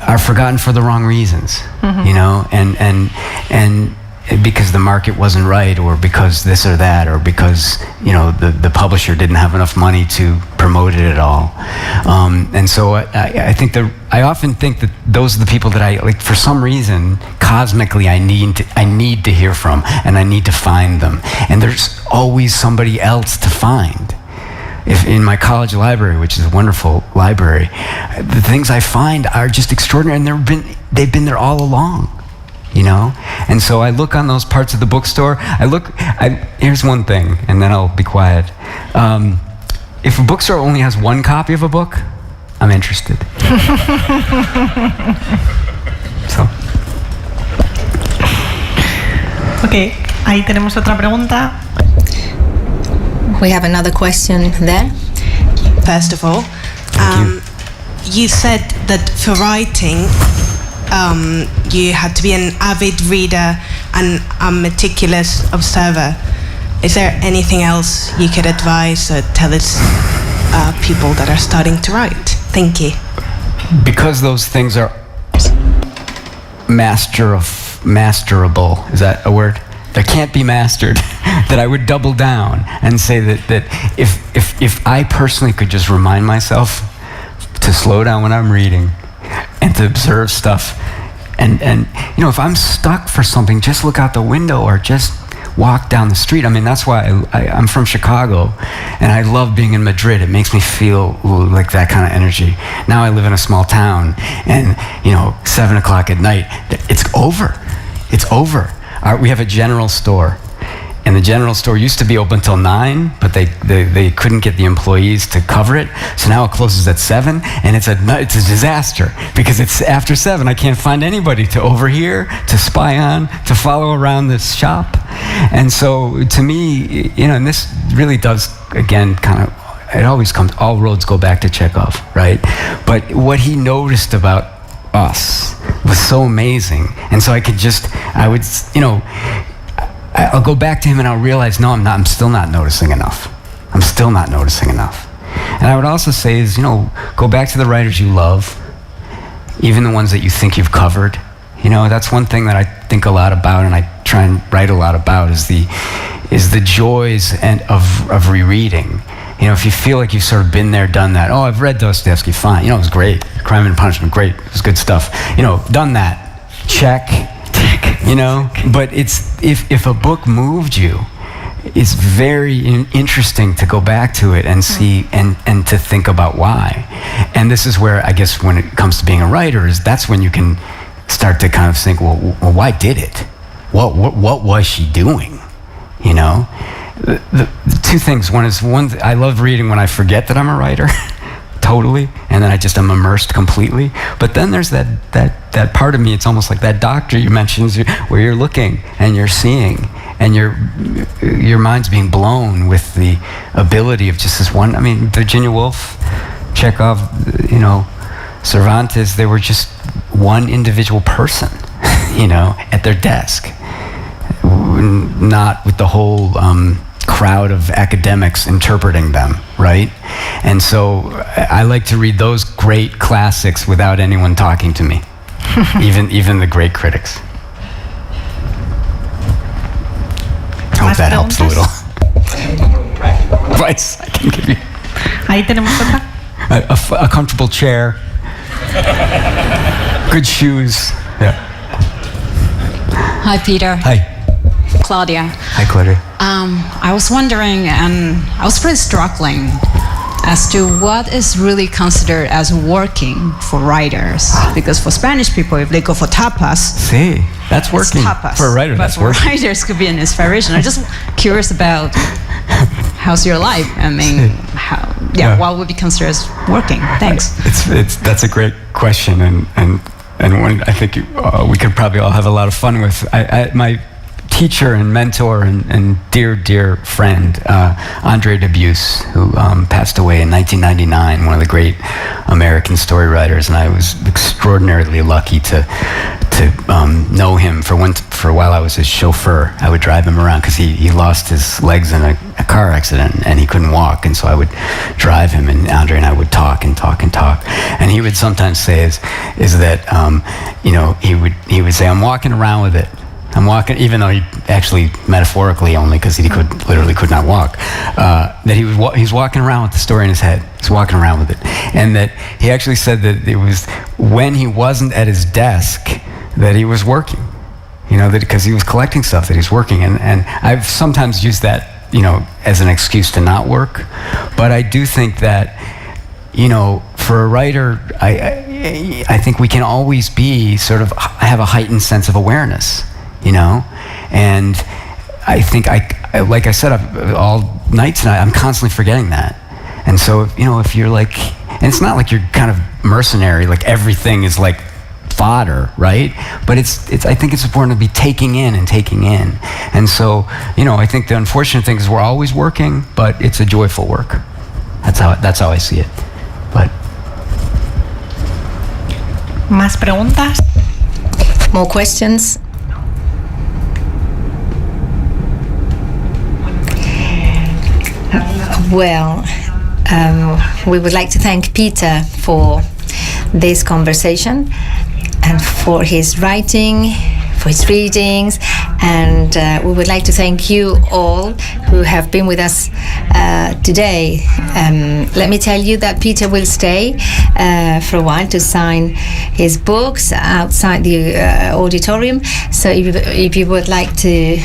are forgotten for the wrong reasons, you know, and because the market wasn't right, or because this or that, or because, you know, the publisher didn't have enough money to promote it at all. And so I often think that those are the people that I, like, for some reason, cosmically, I need to hear from, and I need to find them. And there's always somebody else to find. If in my college library, which is a wonderful library, the things I find are just extraordinary, and they've been there all along. You know, and so I look on those parts of the bookstore. Here's one thing, and then I'll be quiet. If a bookstore only has one copy of a book, I'm interested. So. Okay, ahí tenemos otra pregunta. We have another question there. First of all, you said that for writing, you had to be an avid reader and a meticulous observer. Is there anything else you could advise or tell us people that are starting to write? Thank you. Because those things are masterable, is that a word? That can't be mastered, that I would double down and say that if I personally could just remind myself to slow down when I'm reading and to observe stuff, and you know, if I'm stuck for something, just look out the window or just walk down the street. I mean, that's why I'm from Chicago, and I love being in Madrid. It makes me feel like that kind of energy. Now I live in a small town, and you know, 7 o'clock at night, it's over. It's over. We have a general store, and the general store used to be open till 9, but they couldn't get the employees to cover it, so now it closes at 7, and it's a disaster, because it's after 7. I can't find anybody to overhear, to spy on, to follow around this shop. And so to me, you know, and this really does, again, kind of, it always comes, all roads go back to Chekhov, right? But what he noticed about us was so amazing, and so I'll go back to him and I'll realize, no, I'm still not noticing enough. And I would also say is, you know, go back to the writers you love even the ones that you think you've covered. You know, that's one thing that I think a lot about, and I try and write a lot about, is the joys of rereading. You know, if you feel like you've sort of been there, done that. Oh, I've read Dostoevsky, fine. You know, it was great. Crime and Punishment, great. It was good stuff. You know, done that. Check. You know, but it's if a book moved you, it's very interesting to go back to it and see and to think about why. And this is where I guess when it comes to being a writer, that's when you can start to kind of think, well, why did it? What was she doing? You know, the two things. One, I love reading when I forget that I'm a writer, totally, and then I just am immersed completely. But then there's that part of me. It's almost like that doctor you mentioned, where you're looking and you're seeing, and your mind's being blown with the ability of just this one. I mean, Virginia Woolf, Chekhov, you know, Cervantes. They were just one individual person, you know, at their desk, not with the whole crowd of academics interpreting them, right? And so I like to read those great classics without anyone talking to me, even the great critics. I hope that helps a little. Advice I can give you. Ahí tenemos otra. A comfortable chair. Good shoes. Yeah. Hi, Peter. Hi. Claudia. Hi, Claudia. I was wondering, and I was pretty struggling as to what is really considered as working for writers. Because for Spanish people, if they go for tapas, that's working. Tapas. For a writer, but that's for working. writers, could be an inspiration. I'm just curious about how's your life? I mean, what would be considered as working? Thanks. That's a great question, and one I think we could probably all have a lot of fun with. My teacher and mentor and dear friend, Andre Debus, who passed away in 1999, one of the great American story writers, and I was extraordinarily lucky to know him for a while. I was his chauffeur. I would drive him around because he lost his legs in a car accident and he couldn't walk, and so I would drive him, and Andre and I would talk, and he would sometimes say is that you know, he would say, I'm walking around with it. I'm walking, even though he actually metaphorically only, because he literally could not walk. That he's walking around with the story in his head. He's walking around with it, and that he actually said that it was when he wasn't at his desk that he was working. You know, that because he was collecting stuff that he's working, and I've sometimes used that, you know, as an excuse to not work. But I do think that, you know, for a writer, I think we can always be sort of have a heightened sense of awareness. You know, and I think like I said all night tonight, I'm constantly forgetting that. And so, you know, if you're like, and it's not like you're kind of mercenary, like everything is like fodder, right? But I think it's important to be taking in. And so, you know, I think the unfortunate thing is we're always working, but it's a joyful work. That's how I see it. But Más preguntas? More questions? Well, we would like to thank Peter for this conversation and for his writing, for his readings, and we would like to thank you all who have been with us today. Let me tell you that Peter will stay for a while to sign his books outside the auditorium, so if you would like to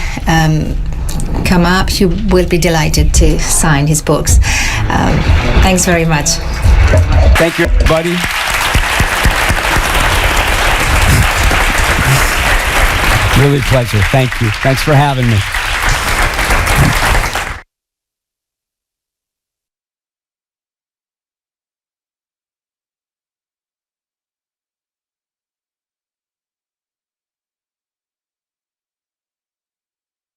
come up, you will be delighted to sign his books. Thanks very much. thank you, buddy. Really a pleasure. Thank you. Thanks for having me.